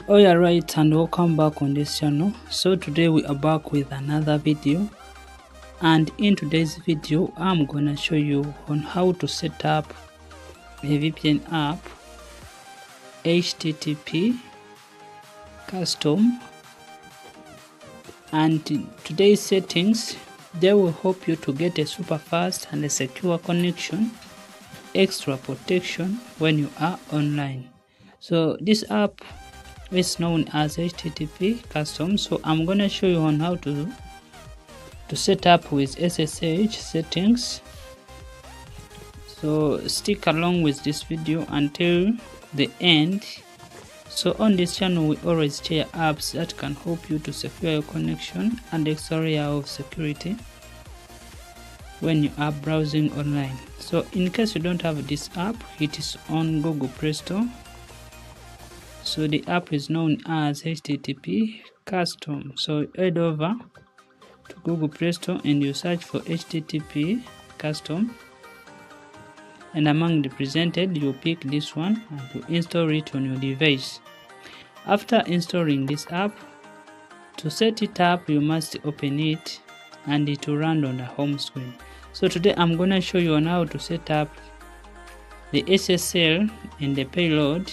Alright, and welcome back on this channel. So today we are back with another video, and in today's video I'm gonna show you on how to set up a VPN app, Http Custom, and today's settings, they will help you to get a super fast and a secure connection, extra protection when you are online. So this app is known as Http Custom. So I'm gonna show you on how to set up with SSH settings. So stick along with this video until the end. So on this channel we always share apps that can help you to secure your connection and extra layer of security when you are browsing online. So in case you don't have this app, it is on Google Play Store. So the app is known as Http Custom. So head over to Google Play Store and you search for Http Custom, and among the presented you pick this one and you install it on your device. After installing this app, to set it up you must open it and it will run on the home screen. So today I'm gonna show you on how to set up the SSL and the payload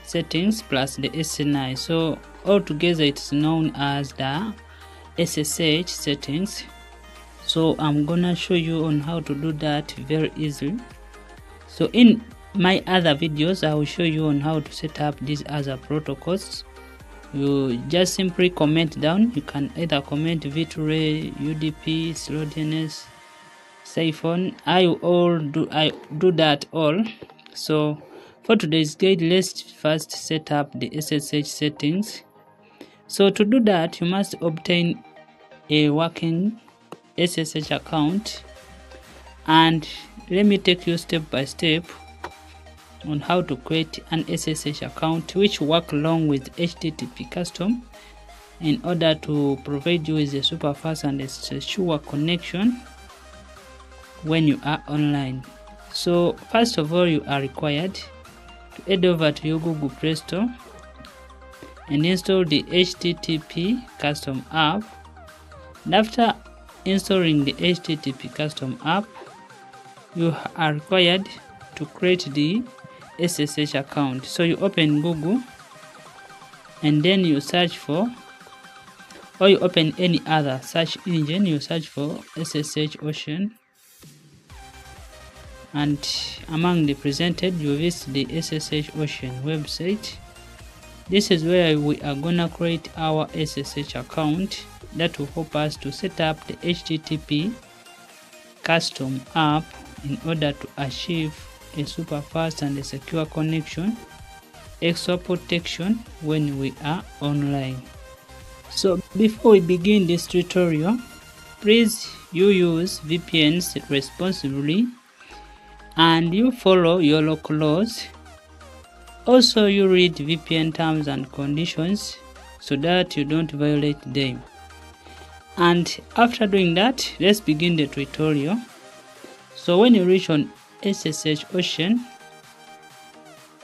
settings plus the SNI. So altogether it's known as the SSH settings. So I'm gonna show you on how to do that very easily. So in my other videos I will show you on how to set up these other protocols. You just simply comment down. You can either comment VTray, UDP, slow DNS, siphon. I do that all. So for today's guide, let's first set up the SSH settings. So to do that, you must obtain a working SSH account, and let me take you step by step on how to create an SSH account which work along with Http Custom in order to provide you with a super fast and a secure connection when you are online. So first of all, you are required to head over to your Google Play Store and install the Http Custom app. And after installing the Http Custom app, you are required to create the SSH account. So you open Google and then you search for, or you open any other search engine, you search for SSH Ocean, and among the presented you visit the SSH Ocean website. This is where we are gonna create our SSH account that will help us to set up the HTTP Custom app in order to achieve a super fast and a secure connection, extra protection when we are online. So before we begin this tutorial, please you use VPNs responsibly and you follow your local laws. Also you read VPN terms and conditions so that you don't violate them. And after doing that, let's begin the tutorial. So when you reach on SSH Ocean,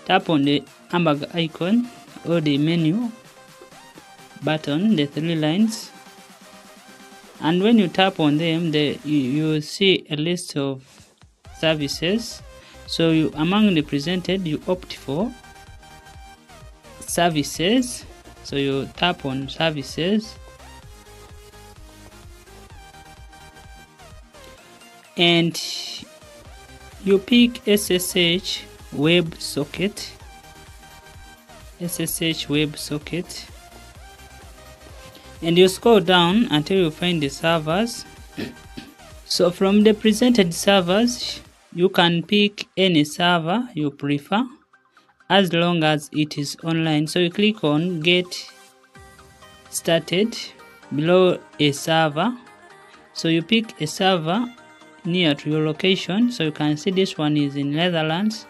tap on the hamburger icon or the menu button, the three lines, and when you tap on them, you will see a list of services. So among the presented, you opt for services. So you tap on services and you pick SSH web socket, and you scroll down until you find the servers. So from the presented servers, you can pick any server you prefer as long as it is online. So you click on get started below a server. So you pick a server near to your location. So you can see this one is in Netherlands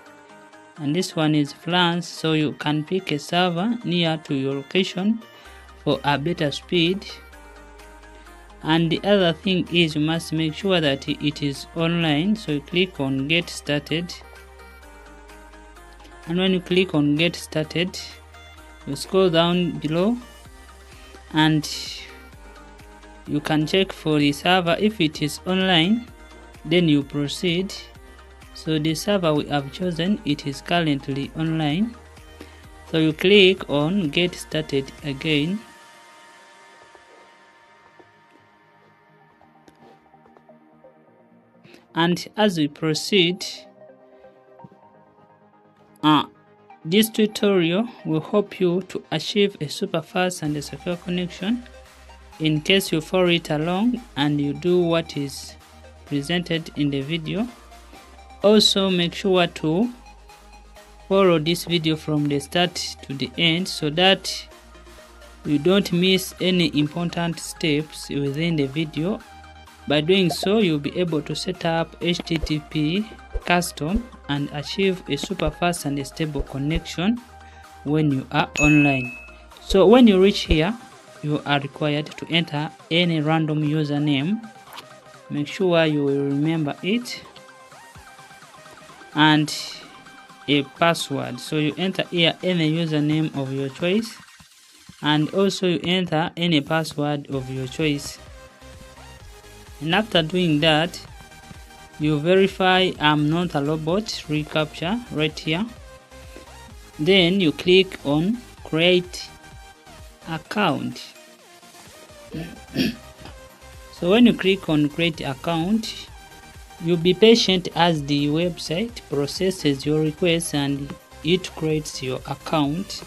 and this one is France. So you can pick a server near to your location for a better speed. And the other thing is you must make sure that it is online. So you click on get started, and when you click on get started, You scroll down below and you can check for the server. If it is online, then you proceed. So the server we have chosen, it is currently online. So you click on get started again. And as we proceed, this tutorial will help you to achieve a super fast and a secure connection. In case you follow it along and you do what is presented in the video. Also make sure to follow this video from the start to the end so that you don't miss any important steps within the video. By doing so, you'll be able to set up HTTP custom and achieve a super fast and a stable connection when you are online. So when you reach here, you are required to enter any random username. Make sure you will remember it, and a password. So you enter here any username of your choice, and also you enter any password of your choice. And after doing that, you verify I'm not a robot, reCAPTCHA right here. Then you click on create account. So when you click on create account, you'll be patient as the website processes your request and it creates your account.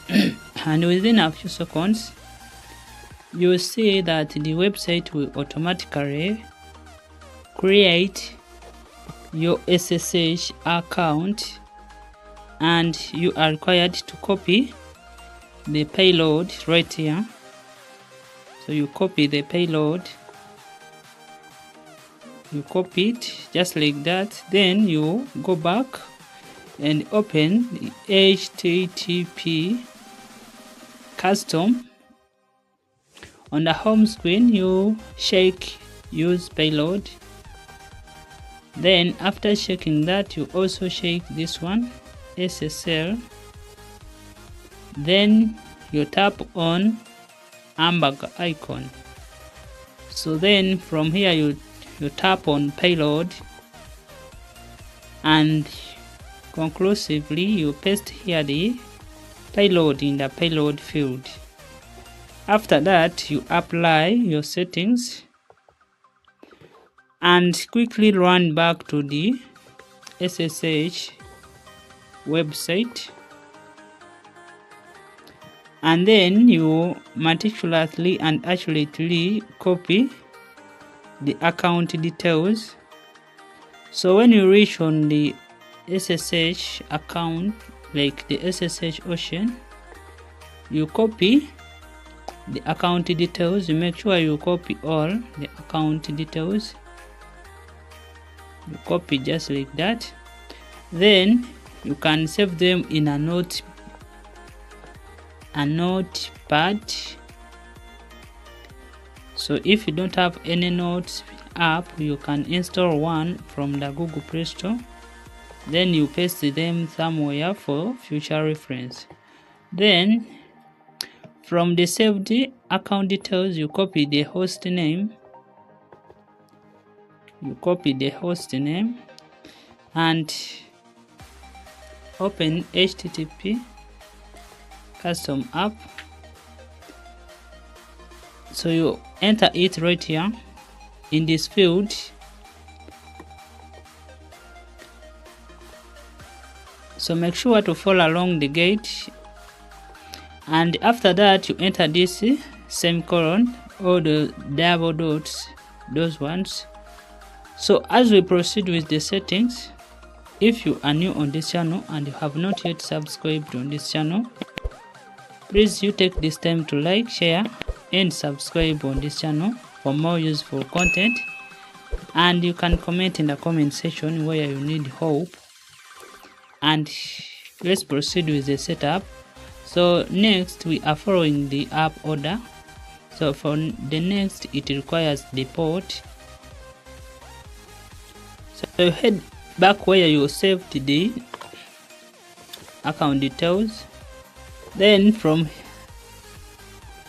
And within a few seconds, you will see that the website will automatically create your SSH account, and you are required to copy the payload right here. So you copy the payload, you copy it just like that. Then you go back and open the HTTP custom. On the home screen, you check use payload. Then after checking that, you also check this one, SSL. Then you tap on hamburger icon. So then from here you tap on payload, and conclusively you paste here the payload in the payload field. After that, you apply your settings and quickly run back to the SSH website, and then you meticulously and accurately copy the account details. So when you reach on the SSH account, like the SSH Ocean, you copy the account details. You make sure you copy all the account details. You copy just like that. Then you can save them in a notepad. So if you don't have any notes app, you can install one from the Google Play Store. Then you paste them somewhere for future reference. Then from the saved account details, you copy the host name. You copy the host name and open HTTP custom app. So you enter it right here in this field. So make sure to follow along the guide, and after that you enter this semicolon or the double dots, those ones. So as we proceed with the settings, if you are new on this channel and you have not yet subscribed on this channel, please you take this time to like, share and subscribe on this channel for more useful content. And you can comment in the comment section where you need help, and let's proceed with the setup. So next we are following the app order. So for the next, it requires the port. So head back where you saved the account details. Then from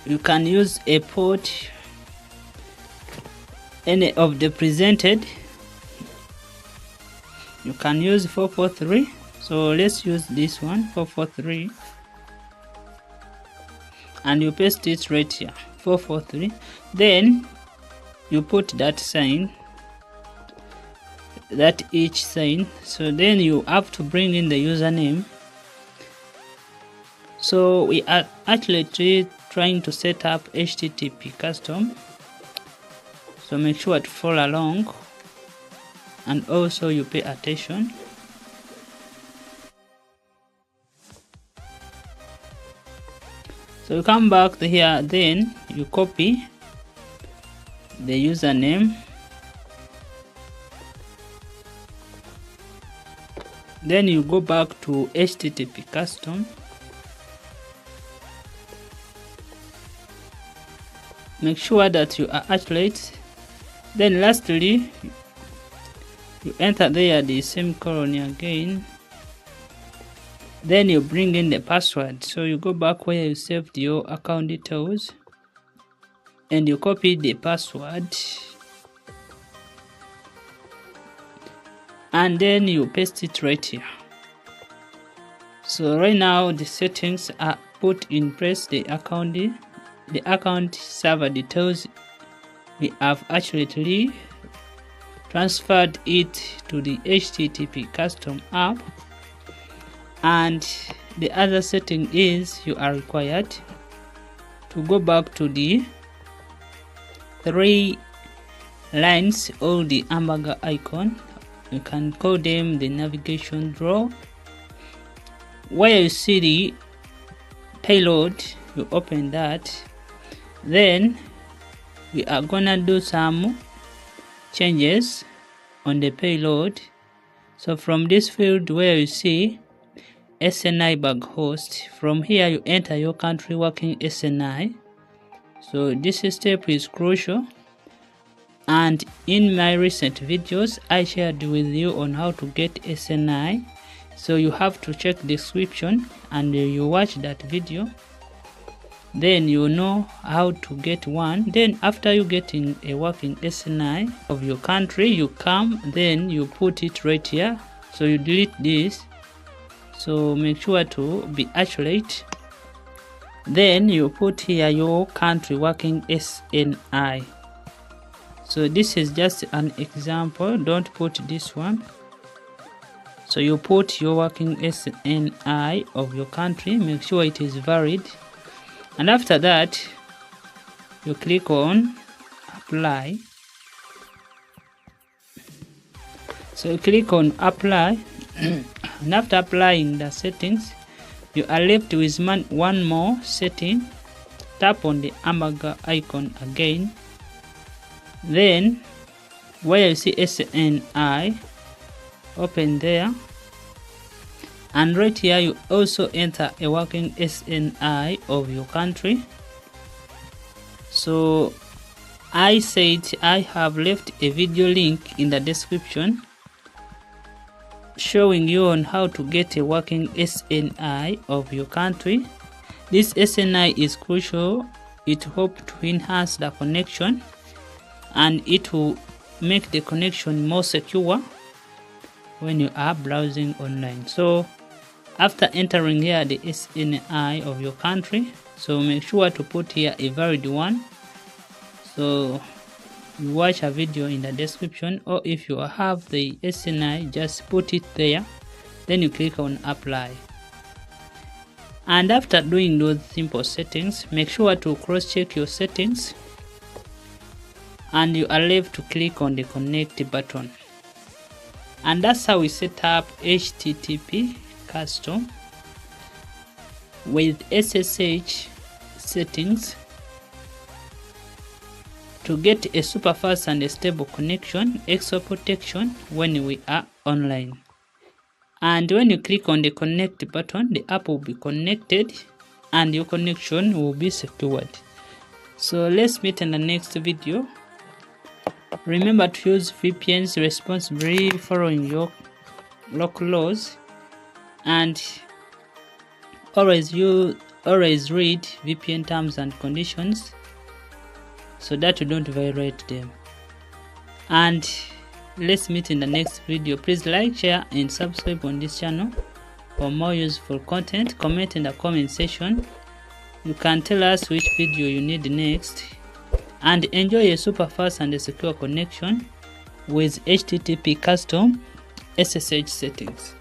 you can use a port any of the presented. You can use 443, so let's use this one, 443, and you paste it right here, 443. Then you put that sign, that each sign. So then you have to bring in the username. So we are actually trying to set up HTTP custom, so make sure to follow along, and also you pay attention. So you come back here, then you copy the username, then you go back to HTTP custom, make sure that you are accurate. Then lastly you enter there the semicolon again, then you bring in the password. So you go back where you saved your account details and you copy the password, and then you paste it right here. So right now the settings are put in place. The account server details, we have actually transferred it to the HTTP custom app. And the other setting is you are required to go back to the 3 lines or the hamburger icon, you can call them the navigation drawer, where you see the payload. You open that, then we are gonna do some changes on the payload. So from this field where you see SNI bug host, from here you enter your country working SNI. So this step is crucial, and in my recent videos I shared with you on how to get SNI, so you have to check the description and you watch that video, then you know how to get one. Then after you getting a working SNI of your country, you come, then you put it right here. So you delete this, so make sure to be accurate. Then you put here your country working SNI. So this is just an example, don't put this one. So you put your working SNI of your country, make sure it is valid, and after that you click on apply. So you click on apply and after applying the settings, you are left with one more setting. Tap on the hamburger icon again, then where you see SNI, open there, and right here you also enter a working SNI of your country. So I said I have left a video link in the description showing you on how to get a working SNI of your country. This SNI is crucial. It helps to enhance the connection and it will make the connection more secure when you are browsing online. So after entering here the SNI of your country, so make sure to put here a valid one. So you watch a video in the description, or if you have the SNI, just put it there, then you click on apply. And after doing those simple settings, make sure to cross check your settings and you are left to click on the connect button. And that's how we set up HTTP custom with SSH settings to get a super fast and a stable connection, extra protection when we are online. And when you click on the connect button, the app will be connected and your connection will be secured. So let's meet in the next video. Remember to use VPNs responsibly, following your local laws, and always use always read VPN terms and conditions so that you don't violate them. And let's meet in the next video. Please like, share and subscribe on this channel for more useful content. Comment in the comment section. You can tell us which video you need next, and enjoy a super fast and a secure connection with HTTP Custom SSH settings.